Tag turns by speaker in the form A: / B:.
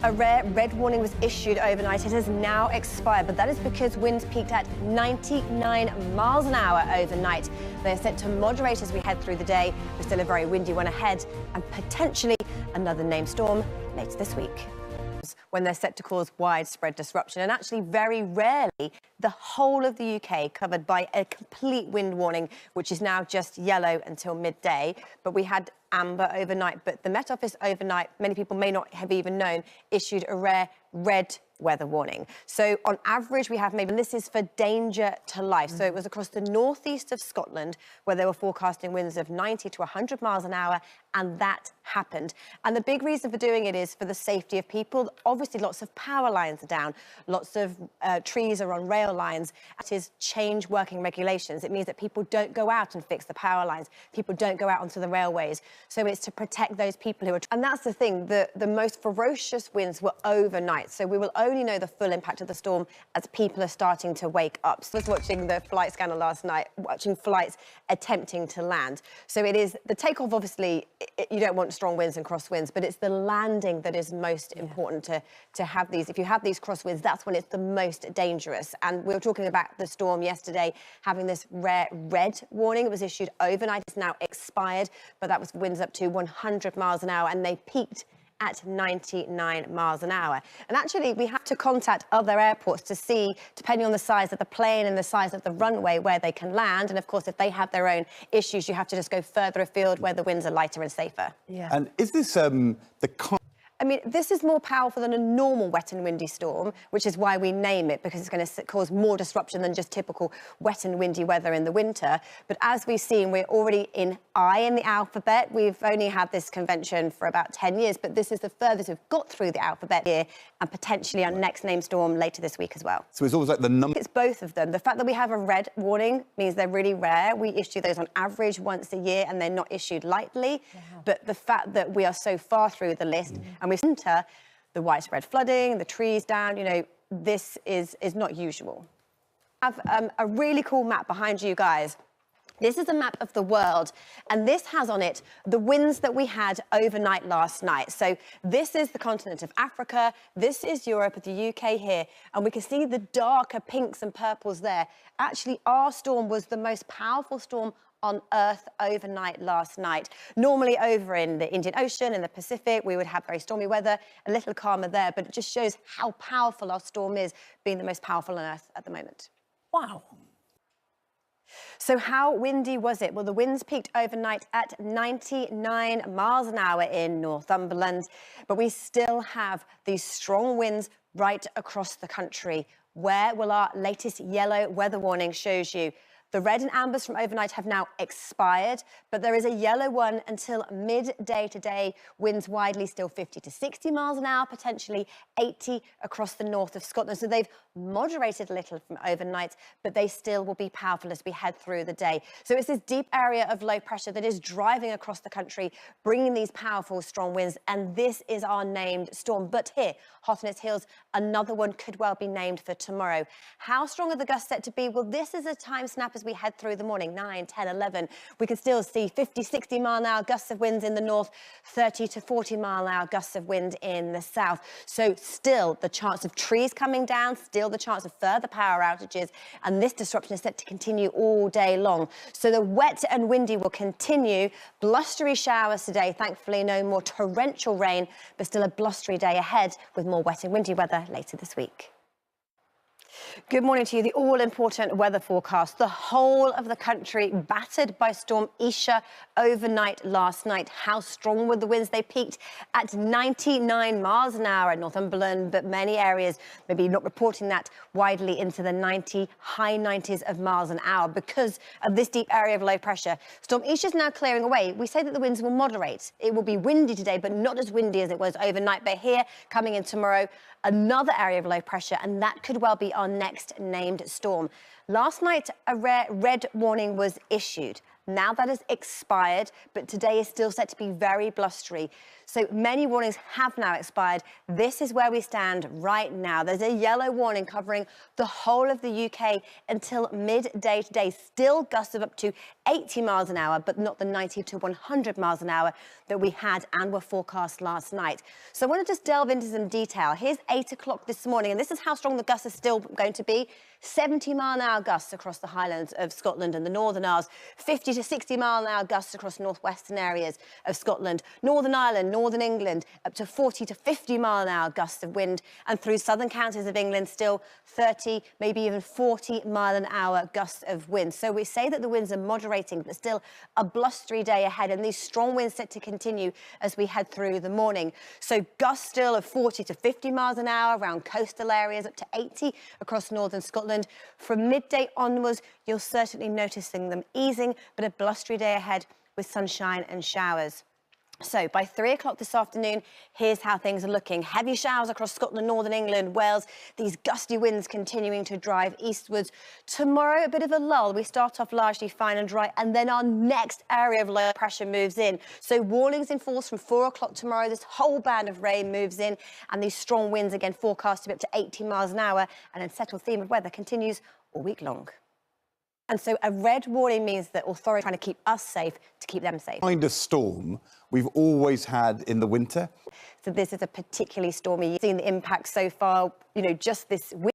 A: A rare red warning was issued overnight. It has now expired, but that is because winds peaked at 99 miles an hour overnight. They are set to moderate as we head through the day, but still a very windy one ahead, and potentially another named storm later this week, when they're set to cause widespread disruption. And actually, very rarely, the whole of the UK covered by a complete wind warning, which is now just yellow until midday. But we had amber overnight, but the Met Office overnight, many people may not have even known, issued a rare red weather warning. So on average, we have maybe, and this is for danger to life. So it was across the northeast of Scotland where they were forecasting winds of 90 to 100 miles an hour, and that happened. And the big reason for doing it is for the safety of people. Obviously, lots of power lines are down, lots of trees are on rail lines. It is change working regulations. It means that people don't go out and fix the power lines. People don't go out onto the railways. So it's to protect those people who are... And that's the thing, the most ferocious winds were overnight. So we will only know the full impact of the storm as people are starting to wake up. So I was watching the flight scanner last night, watching flights attempting to land. So it is the takeoff, obviously, you don't want strong winds and crosswinds, but it's the landing that is most important to have these. If you have these crosswinds, that's when it's the most dangerous. And we were talking about the storm yesterday having this rare red warning. It was issued overnight. It's now expired, but that was winds up to 100 miles an hour, and they peaked at 99 miles an hour. And actually, we have to contact other airports to see, depending on the size of the plane and the size of the runway, where they can land. And of course, if they have their own issues, you have to just go further afield where the winds are lighter and safer.
B: Yeah.
C: And is this
A: I mean, this is more powerful than a normal wet and windy storm, which is why we name it, because it's going to cause more disruption than just typical wet and windy weather in the winter. But as we've seen, we're already in I in the alphabet. We've only had this convention for about 10 years, but this is the furthest we've got through the alphabet here, and potentially our next named storm later this week as well.
C: So it's always like the number...
A: It's both of them. The fact that we have a red warning means they're really rare. We issue those on average once a year, and they're not issued lightly. But the fact that we are so far through the list, and we've seen the widespread flooding, the trees down, you know, this is not usual. I have a really cool map behind you guys. This is a map of the world, and this has on it the winds that we had overnight last night. So this is the continent of Africa, this is Europe, the UK here, and we can see the darker pinks and purples there. Actually, our storm was the most powerful storm on Earth overnight last night. Normally over in the Indian Ocean, in the Pacific, we would have very stormy weather, a little calmer there, but it just shows how powerful our storm is, being the most powerful on Earth at the moment.
B: Wow.
A: So how windy was it? Well, the winds peaked overnight at 99 miles an hour in Northumberland, but we still have these strong winds right across the country. Where will our latest yellow weather warning shows you? The red and ambers from overnight have now expired, but there is a yellow one until midday today. Winds widely still 50 to 60 miles an hour, potentially 80 across the north of Scotland. So they've moderated a little from overnight, but they still will be powerful as we head through the day. So it's this deep area of low pressure that is driving across the country, bringing these powerful, strong winds. And this is our named storm. But here, hot on its heels, another one could well be named for tomorrow. How strong are the gusts set to be? Well, this is a time snap as we head through the morning, 9, 10, 11. We can still see 50, 60 mile an hour gusts of winds in the north, 30 to 40 mile an hour gusts of wind in the south. So still the chance of trees coming down, still the chance of further power outages, and this disruption is set to continue all day long. So the wet and windy will continue. Blustery showers today, thankfully no more torrential rain, but still a blustery day ahead with more wet and windy weather later this week. Good morning to you. The all-important weather forecast. The whole of the country battered by Storm Isha overnight last night. How strong were the winds? They peaked at 99 miles an hour in Northumberland, but many areas maybe not reporting that widely into the high 90s of miles an hour because of this deep area of low pressure. Storm Isha is now clearing away. We say that the winds will moderate. It will be windy today, but not as windy as it was overnight. But here, coming in tomorrow, another area of low pressure, and that could well be our next named storm. Last night, a rare red warning was issued. Now that has expired, but today is still set to be very blustery. So many warnings have now expired. This is where we stand right now. There's a yellow warning covering the whole of the UK until midday today. Still gusts of up to 80 miles an hour, but not the 90 to 100 miles an hour that we had and were forecast last night. So I want to just delve into some detail. Here's 8 o'clock this morning, and this is how strong the gusts are still going to be. 70 mile an hour gusts across the Highlands of Scotland and the Northern Isles, 50 to 60 mile an hour gusts across northwestern areas of Scotland, Northern Ireland, Northern England, up to 40 to 50 mile an hour gusts of wind, and through southern counties of England, still 30, maybe even 40 mile an hour gusts of wind. So we say that the winds are moderating, but still a blustery day ahead, and these strong winds set to continue as we head through the morning. So gusts still of 40 to 50 miles an hour around coastal areas, up to 80 across northern Scotland. From midday onwards, you'll certainly noticing them easing, but a blustery day ahead with sunshine and showers. So by 3 o'clock this afternoon, here's how things are looking. Heavy showers across Scotland, Northern England, Wales. These gusty winds continuing to drive eastwards. Tomorrow, a bit of a lull. We start off largely fine and dry, and then our next area of low pressure moves in. So warnings in force from 4 o'clock tomorrow. This whole band of rain moves in, and these strong winds again forecast to be up to 80 miles an hour. And a settled theme of weather continues all week long. And so a red warning means that authorities are trying to keep us safe to keep them safe.
B: Kind of storm we've always had in the winter.
A: So this is a particularly stormy. You've seen the impact so far, just this week.